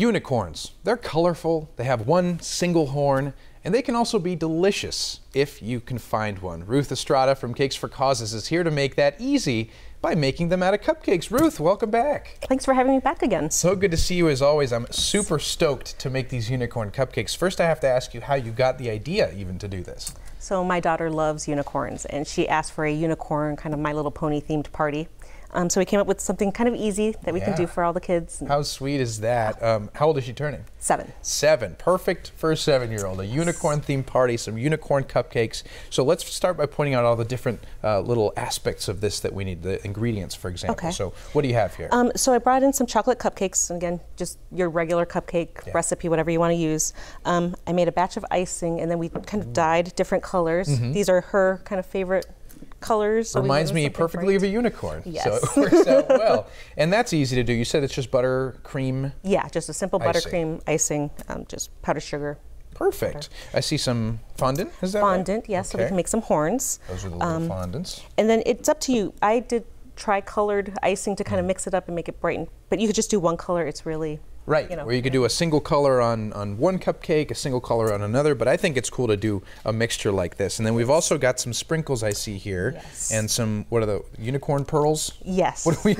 Unicorns. They're colorful, they have one single horn, and they can also be delicious if you can find one. Ruth Estrada from Cakes for Causes is here to make that easy by making them out of cupcakes. Ruth, welcome back. Thanks for having me back again. So good to see you as always. I'm super stoked to make these unicorn cupcakes. First, I have to ask you how you got the idea even to do this. So my daughter loves unicorns, and she asked for a unicorn, kind of My Little Pony themed party. So we came up with something kind of easy that we can do for all the kids. How sweet is that? How old is she turning? 7. 7. Perfect for a 7-year-old. A unicorn themed party, some unicorn cupcakes. So let's start by pointing out all the different little aspects of this that we need, the ingredients, for example. Okay. So what do you have here? So I brought in some chocolate cupcakes. Again, just your regular cupcake recipe, whatever you want to use. I made a batch of icing, and then we kind of dyed different colors. These are her kind of favorite colors. So reminds me perfectly of a unicorn. Yes. So it works out well. And that's easy to do. You said it's just buttercream? Yeah, just a simple buttercream icing, just powdered sugar. Perfect. I see some fondant, is that fondant, right? yes, so we can make some horns. Those are the little fondants. And then it's up to you. I did tri-colored icing to kind of mix it up and make it brighten, but you could just do one color. It's really... Right, you know, where you could do a single color on one cupcake, a single color on another, but I think it's cool to do a mixture like this. And then we've also got some sprinkles I see here, and some, what are the, unicorn pearls? Yes. What do we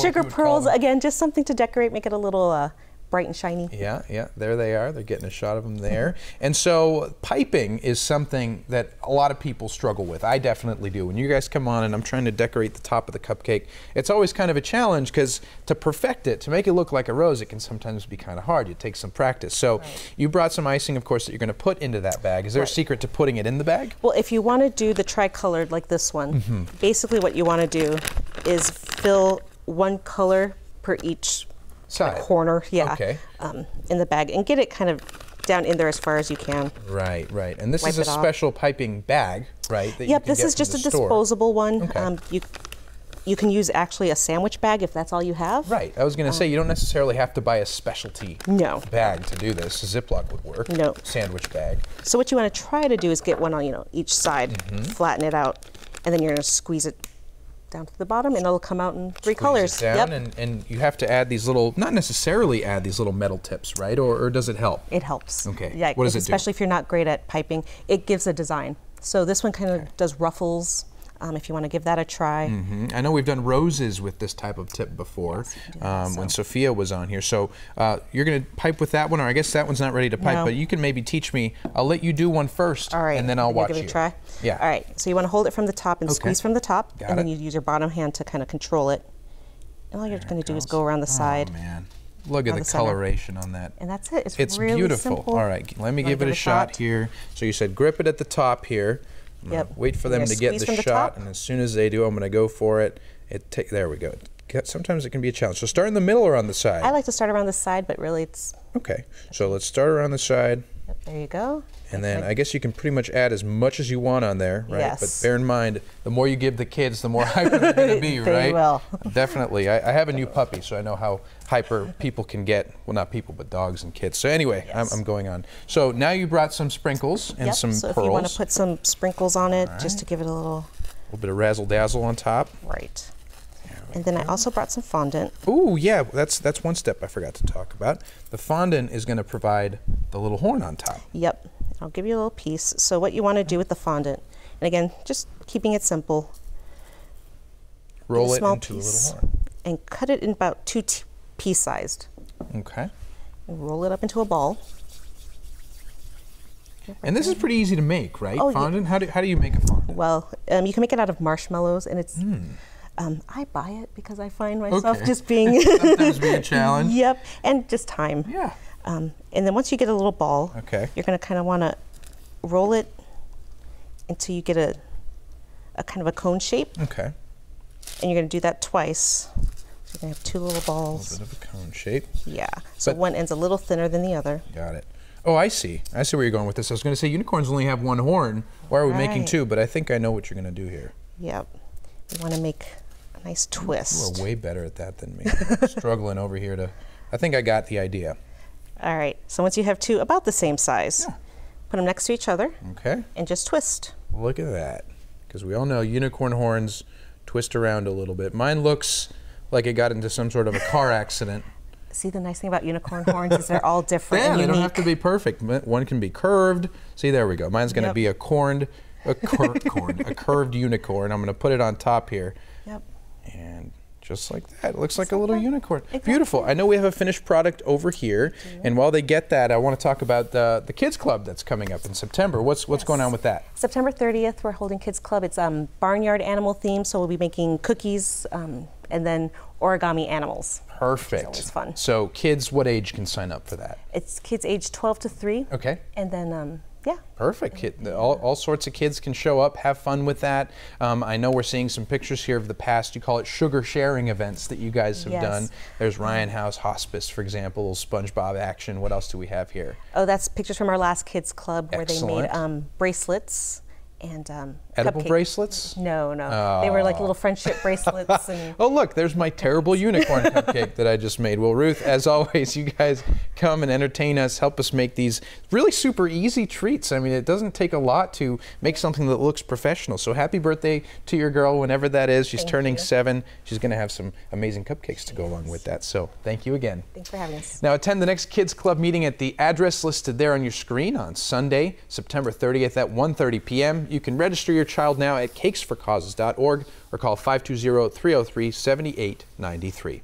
Sugar pearls, again, just something to decorate, make it a little bright and shiny. Yeah, yeah, there they are. They're getting a shot of them there. And so piping is something that a lot of people struggle with. I definitely do. When you guys come on and I'm trying to decorate the top of the cupcake, it's always kind of a challenge because to perfect it, to make it look like a rose, it can sometimes be kind of hard. It takes some practice. So you brought some icing, of course, that you're going to put into that bag. Is there a secret to putting it in the bag? Well, if you want to do the tri-colored like this one, basically what you want to do is fill one color per each corner, in the bag, and get it kind of down in there as far as you can. Right, right. And this is a special piping bag, right? That yep, this is just a disposable one. You can use actually a sandwich bag if that's all you have. Right. I was going to say you don't necessarily have to buy a specialty bag to do this. A Ziploc would work. No. Sandwich bag. So what you want to try to do is get one on each side, flatten it out, and then you're going to squeeze it down to the bottom, and it'll come out in 3 colors. It down, and you have to add these little, not necessarily add these little metal tips, right? Or does it help? It helps. Okay. Yeah. What does it do? Especially if you're not great at piping, it gives a design. So this one kind of does ruffles. If you want to give that a try. I know we've done roses with this type of tip before when Sophia was on here. So you're going to pipe with that one, or I guess that one's not ready to pipe, but you can maybe teach me. I'll let you do one first, and then I'll watch you. Give it a try? Yeah. All right, so you want to hold it from the top and squeeze from the top, and then you use your bottom hand to kind of control it. And all you're going to do is go around the side. Oh, man. Look at the coloration on that. And that's it. It's really beautiful. Simple. All right, let me give it a shot here. So you said grip it at the top here. Wait for them to get the shot, and as soon as they do, I'm going to go for it. There we go. Sometimes it can be a challenge. So start in the middle or on the side? I like to start around the side, but really it's... Okay, so let's start around the side. Yep, there you go. And then I guess you can pretty much add as much as you want on there, right? Yes. But bear in mind, the more you give the kids, the more hyper they're going to be, right? They will. Definitely. I have a new puppy, so I know how hyper people can get. Well, not people, but dogs and kids. So anyway, I'm going on. So now you brought some sprinkles and some so pearls. If you want to put some sprinkles on it, just to give it a little bit of razzle-dazzle on top. Right. And then I also brought some fondant. Ooh, yeah, that's one step I forgot to talk about. The fondant is going to provide the little horn on top. Yep. I'll give you a little piece. So what you want to do with the fondant, and again, just keeping it simple. Roll it into a little horn. And cut it in about 2 pea-sized. Okay. And roll it up into a ball. And this is pretty easy to make, right? Oh, fondant? How do you make a fondant? Well, you can make it out of marshmallows, and it's... I buy it because I find myself just being... Sometimes being a challenge. Yep, and just time. Yeah. And then once you get a little ball, you're going to kind of want to roll it until you get a kind of a cone shape. Okay. And you're going to do that twice. So you're going to have 2 little balls. A little bit of a cone shape. Yeah. So one end's a little thinner than the other. Got it. Oh, I see. I see where you're going with this. I was going to say unicorns only have 1 horn. Why are we making 2? But I think I know what you're going to do here. Yep. You want to make a nice twist. You are way better at that than me. I'm struggling over here to... I think I got the idea. All right. So once you have 2 about the same size, put them next to each other. Okay. And just twist. Look at that. Because we all know unicorn horns twist around a little bit. Mine looks like it got into some sort of a car accident. See, the nice thing about unicorn horns is they're all different and they unique. don't have to be perfect. One can be curved. See, there we go. Mine's going to be a curved unicorn. I'm going to put it on top here. Yep. And just like that. It looks like a little unicorn. Exactly. Beautiful. I know we have a finished product over here. And while they get that, I want to talk about the Kids Club that's coming up in September. What's going on with that? September 30th, we're holding Kids Club. It's barnyard animal themed, so we'll be making cookies and then origami animals. Perfect. It's always fun. So kids, what age can sign up for that? It's kids age 12 to 3. Okay. And then, yeah. Perfect. All sorts of kids can show up, have fun with that. I know we're seeing some pictures here of the past, you call it sugar sharing events that you guys have done. There's Ryan House Hospice, for example, SpongeBob action. What else do we have here? Oh, that's pictures from our last Kids Club where they made bracelets. And edible bracelets? No. Oh. They were like little friendship bracelets. And oh, look, there's my terrible unicorn cupcake that I just made. Well, Ruth, as always, you guys come and entertain us, help us make these really super easy treats. I mean, it doesn't take a lot to make something that looks professional. So happy birthday to your girl, whenever that is. She's turning 7. She's going to have some amazing cupcakes to go along with that. So thank you again. Thanks for having us. Now attend the next Kids Club meeting at the address listed there on your screen on Sunday, September 30th at 1:30 p.m. You can register your child now at cakesforcauses.org or call 520-303-7893.